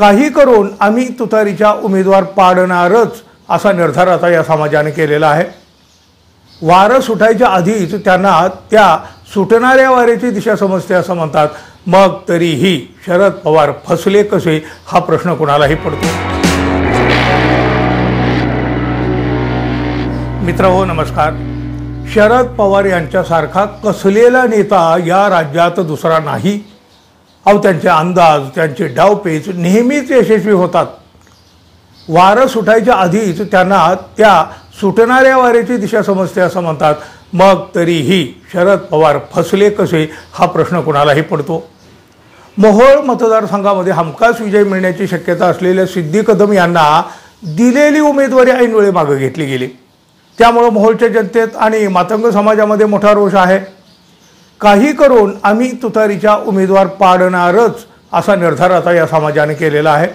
काही करून आम्ही तुतारीचा उमेदवार पाडणारच असा निर्धार आता या समाजाने केलेला आहे। वारं सुटायच्या आधीच त्यांना त्या सुटणाऱ्या वाऱ्याची दिशा समजते असं म्हणतात। मग तरीही शरद पवार फसले कसे हा प्रश्न कोणालाही पडतो। मित्रहो नमस्कार। शरद पवार यांच्यासारखा कसलेला नेता या राज्यात दुसरा नाही। त्यांचे अंदाज त्यांचे डावपेच नेहमीच यशस्वी होतात। वारं सुटायच्या आधीच त्यांना त्या सुटणाऱ्या वाऱ्याची दिशा समजते असं म्हणतात। मग तरीही शरद पवार फसले कसे हा प्रश्न कोणालाही पडतो। मोहोळ मतदारसंघामध्ये हमखास विजय मिळण्याची शक्यता असलेल्या सिद्धी कदम यांना दिलेली उमेदवारी ऐनवेळी मागे घेतली गेली। त्यामुळे मोहोळच्या जनतेत आणि मातंग समाजामध्ये मोठा रोष आहे। काही करून आम्ही तुतारीचा उमेदवार पाडणारच असा निर्धार आता या समाजाने केलेला आहे।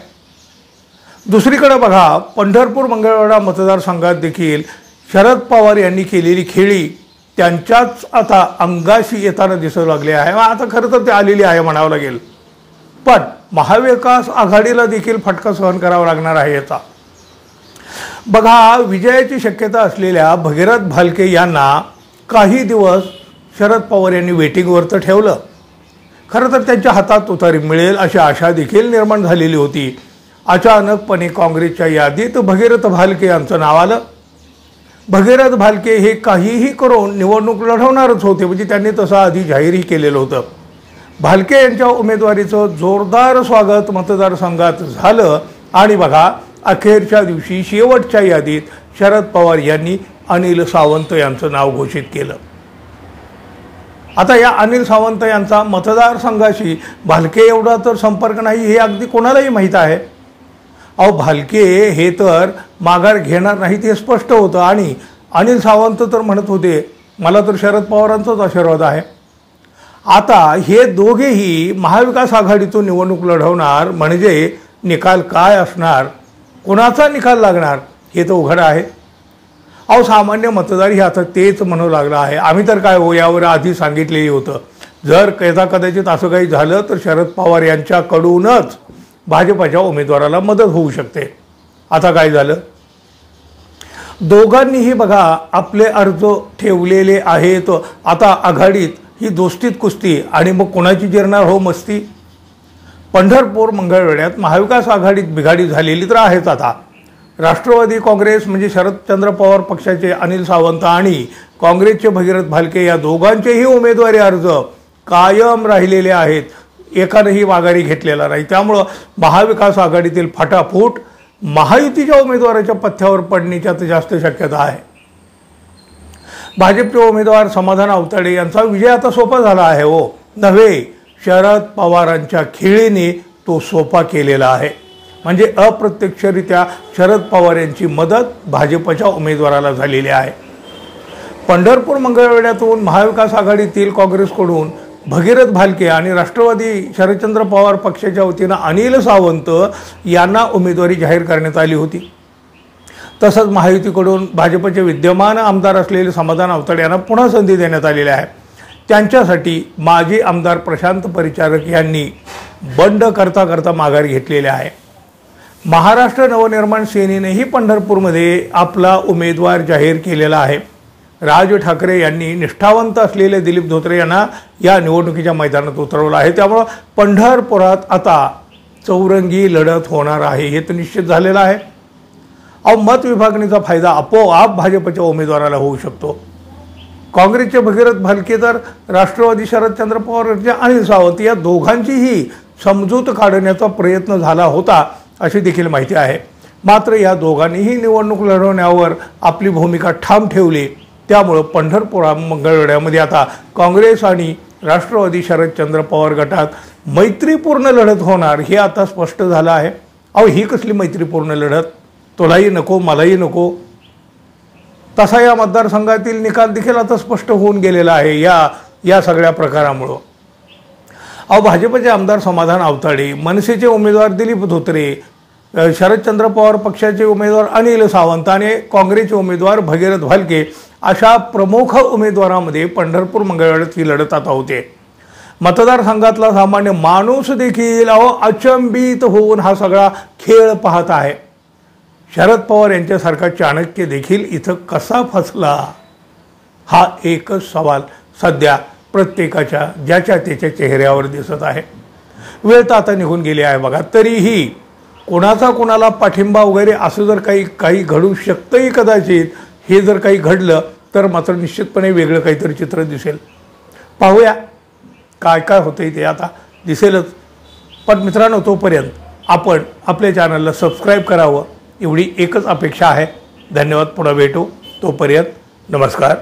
दुसरीकडे बघा, पंढरपूर मंगळवेढा मतदारसंघात देखील शरद पवार यांनी केलेली खेळी त्यांच्याच आता अंगाशी येताना दिसू लागले आहे। आता खरं तर ते आलेली आहे म्हणावं लागेल, पण महाविकास आघाडीला देखील फटका सहन करावा लागणार आहे। याचा बघा, विजयाची शक्यता असलेल्या भगीरथ भालके यांना काही दिवस शरद पवार यांनी वेटिंगवर तर ठेवलं। खरं तर त्यांच्या हातात तुतारी मिळेल अशी आशा देखील निर्माण झालेली होती। अचानकपणे काँग्रेसच्या यादीत भगीरथ भालके यांचं नाव आलं। भगीरथ भालके हे काहीही करून निवडणूक लढवणारच होते, म्हणजे त्यांनी तसं आधी जाहीरही केलेलं होतं। भालके यांच्या उमेदवारीचं जोरदार स्वागत मतदारसंघात झालं आणि बघा, अखेरच्या दिवशी शेवटच्या यादीत शरद पवार यांनी अनिल सावंत यांचं नाव घोषित केलं। आता या अनिल सावंत यांचा मतदारसंघाशी भालके एवढा तर संपर्क नाही हे अगदी कोणालाही माहीत आहे। भालके हे तर माघार घेणार नाहीत हे स्पष्ट होतं आणि अनिल सावंत तर म्हणत होते मला तर शरद पवारांचाच आशीर्वाद आहे। आता हे दोघेही महाविकास आघाडीतून निवडणूक लढवणार म्हणजे निकाल काय असणार, कोणाचा निकाल लागणार हे तर उघड आहे। सामान्य मतदार हे आता तेच म्हणू लागला आहे, आम्ही तर काय हो यावर आधी सांगितलेही होतं, जर कदाचित असं काही झालं तर शरद पवार यांच्याकडूनच भाजपच्या उमेदवाराला मदत होऊ शकते। आता काय झालं, दोघांनीही बघा आपले अर्ज ठेवलेले आहेत। आता आघाडीत ही दोस्तीत कुस्ती आणि मग कोणाची जिरणार हो मस्ती। पंढरपूर मंगळवेढ्यात महाविकास आघाडीत बिघाडी झालेली तर आहेच। आता राष्ट्रवादी काँग्रेस म्हणजे शरदचंद्र पवार पक्षाचे अनिल सावंत आणि काँग्रेसचे भगीरथ भालके या दोघांचेही उमेदवारी अर्ज कायम राहिलेले आहेत, एकानेही माघारी घेतलेला नाही। त्यामुळं महाविकास आघाडीतील फटाफूट महायुतीच्या उमेदवाराच्या पथ्यावर पडण्याची आता जास्त शक्यता आहे। भाजपचे उमेदवार समाधान आवताडे यांचा विजय आता सोपा झाला आहे हो नव्हे, शरद पवारांच्या खेळीने तो सोपा केलेला आहे। म्हणजे अप्रत्यक्षरित्या शरद पवार यांची मदत भाजपच्या उमेदवाराला झालेली आहे। पंढरपूर मंगळवेढ्यातून महाविकास आघाडीतील काँग्रेसकडून भगीरथ भालके आणि राष्ट्रवादी शरदचंद्र पवार पक्षाच्या वतीनं अनिल सावंत यांना उमेदवारी जाहीर करण्यात आली होती। तसंच महायुतीकडून भाजपचे विद्यमान आमदार असलेले समाधान आवताडे यांना पुन्हा संधी देण्यात आलेली आहे। त्यांच्यासाठी माजी आमदार प्रशांत परिचारक यांनी बंड करता करता माघार घेतलेली आहे। महाराष्ट्र नवनिर्माण सेनेनेही पंढरपूरमध्ये आपला उमेदवार जाहीर केलेला आहे। राज ठाकरे यांनी निष्ठावंत असलेले दिलीप धोत्रे यांना या निवडणुकीच्या मैदानात उतरवलं आहे। त्यामुळे पंढरपुरात आता चौरंगी लढत होणार आहे हे तर निश्चित झालेलं आहे। मत विभागणीचा फायदा आपोआप भाजपच्या उमेदवाराला होऊ शकतो। काँग्रेसचे भगीरथ भालके तर राष्ट्रवादी शरदचंद्र पवार यांचे अनिल सावंत या दोघांचीही समजूत काढण्याचा प्रयत्न झाला होता अशी देखील माहिती आहे। मात्र या दोघांनीही निवडणूक लढवण्यावर आपली भूमिका ठाम ठेवली। त्यामुळे पंढरपूर मंगळवेढ्यामध्ये आता काँग्रेस आणि राष्ट्रवादी शरदचंद्र पवार गटात मैत्रीपूर्ण लढत होणार हे आता स्पष्ट झालं आहे। ही कसली मैत्रीपूर्ण लढत, तुलाही नको मलाही नको तसा या मतदारसंघातील निकाल देखील आता स्पष्ट होऊन गेलेला आहे या सगळ्या प्रकारामुळे। भाजपचे आमदार समाधान आवताडे, मनसेचे उमेदवार दिलीप धोत्रे, शरदचंद्र पवार पक्षाचे उमेदवार अनिल सावंत आणि काँग्रेसचे उमेदवार भगीरथ भालके अशा प्रमुख उमेदवारांमध्ये पंढरपूर मंगळवेढ्यात ही लढत आता होते। मतदारसंघातला सामान्य माणूस देखील अचंबित होऊन हा सगळा खेळ पाहत आहे. शरद पवार यांच्यासारखा चाणक्य देखील इथं कसा फसला, हा एकच सवाल सध्या प्रत्येकाच्या ज्याच्या त्याच्या चेहऱ्यावर दिसत आहे. वेळ तर आता निघून गेली आहे बघा. तरीही कोणाचा कोणाला पाठिंबा वगैरे असं जर काही घडू शकतंही कदाचित. हे जर काही घडलं तर मात्र निश्चितपणे वेगळं काहीतरी चित्र दिसेल. पाहूया काय काय होतंय ते आता दिसेलच. पण मित्रांनो, तोपर्यंत आपण आपल्या चॅनलला सबस्क्राईब करावं एवढी एकच अपेक्षा आहे. धन्यवाद. पुन्हा भेटू. तोपर्यंत नमस्कार.